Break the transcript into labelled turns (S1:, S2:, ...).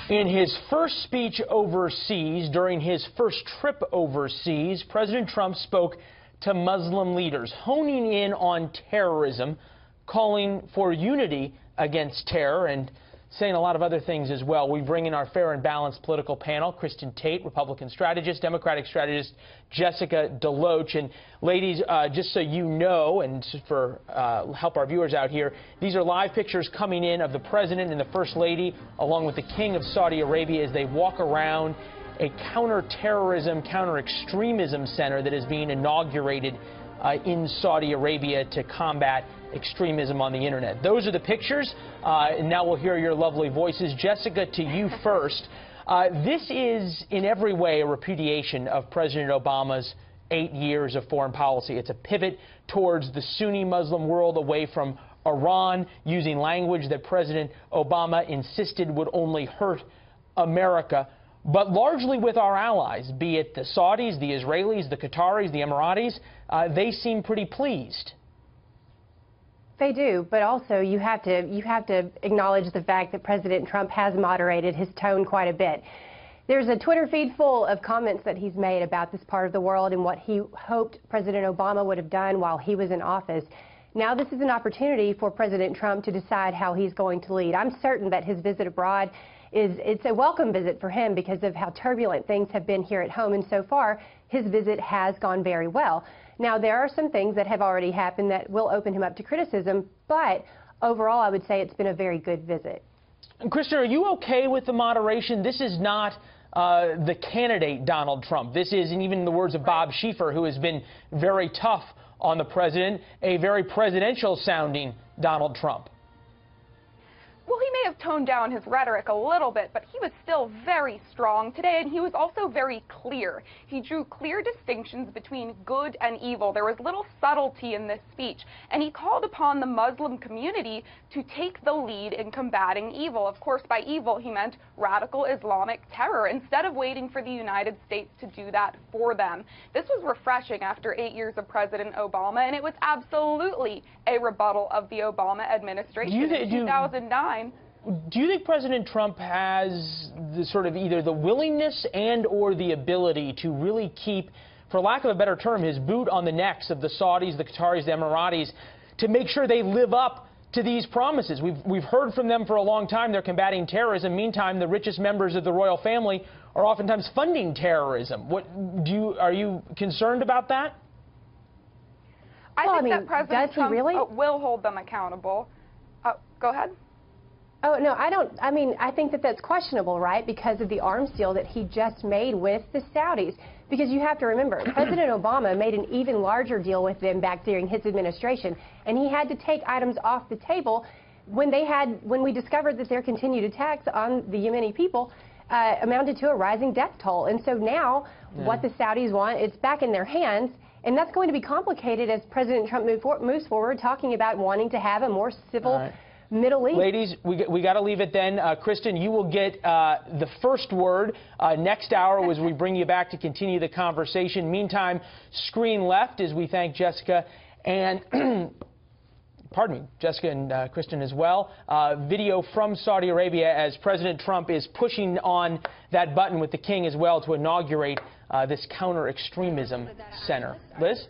S1: In his first speech overseas, during his first trip overseas, President Trump spoke to Muslim leaders, honing in on terrorism, calling for unity against terror, and saying a lot of other things as well. We bring in our fair and balanced political panel, Kristen Tate, Republican strategist, Democratic strategist Jessica DeLoach. And ladies, just so you know, and for help our viewers out here, these are live pictures coming in of the president and the first lady, along with the king of Saudi Arabia, as they walk around a counter-terrorism, counter-extremism center that is being inaugurated in Saudi Arabia to combat extremism on the internet. Those are the pictures, and now we'll hear your lovely voices. Jessica, to you first. This is in every way a repudiation of President Obama's 8 years of foreign policy. It's a pivot towards the Sunni Muslim world, away from Iran, using language that President Obama insisted would only hurt America, but largely with our allies, be it the Saudis, the Israelis, the Qataris, the Emiratis. They seem pretty pleased.
S2: They do, but also you have to acknowledge the fact that President Trump has moderated his tone quite a bit. There's a Twitter feed full of comments that he's made about this part of the world and what he hoped President Obama would have done while he was in office. Now this is an opportunity for President Trump to decide how he's going to lead. I'm certain that his visit abroad it's a welcome visit for him because of how turbulent things have been here at home, and so far his visit has gone very well. Now, there are some things that have already happened that will open him up to criticism, but overall I would say it's been a very good visit.
S1: And Kristen, are you okay with the moderation? This is not the candidate Donald Trump. This is, and even in the words of Bob Schieffer, who has been very tough on the president, a very presidential-sounding Donald Trump.
S3: Well, he may have toned down his rhetoric a little bit, but he was still very strong today, and he was also very clear. He drew clear distinctions between good and evil. There was little subtlety in this speech, and he called upon the Muslim community to take the lead in combating evil. Of course, by evil, he meant radical Islamic terror, instead of waiting for the United States to do that for them. This was refreshing after 8 years of President Obama, and it was absolutely a rebuttal of the Obama administration in 2009.
S1: Do you think President Trump has the sort of either the willingness and or the ability to really keep, for lack of a better term, his boot on the necks of the Saudis, the Qataris, the Emiratis, to make sure they live up to these promises? We've heard from them for a long time they're combating terrorism. Meantime, the richest members of the royal family are oftentimes funding terrorism. Are you concerned about that?
S3: I think that President Trump will hold them accountable. Go ahead.
S2: Oh, no, I think that that's questionable, right, because of the arms deal that he just made with the Saudis. Because you have to remember, President Obama made an even larger deal with them back during his administration, and he had to take items off the table when we discovered that their continued attacks on the Yemeni people amounted to a rising death toll. And so now what the Saudis want, it's back in their hands, and that's going to be complicated as President Trump moves forward, talking about wanting to have a more civil Middle East.
S1: Ladies, we got to leave it then. Kristen, you will get the first word next hour as we bring you back to continue the conversation. Meantime, screen left as we thank Jessica and, pardon me, Jessica and Kristen as well. Video from Saudi Arabia as President Trump is pushing on that button with the king as well to inaugurate this counter-extremism center. Liz?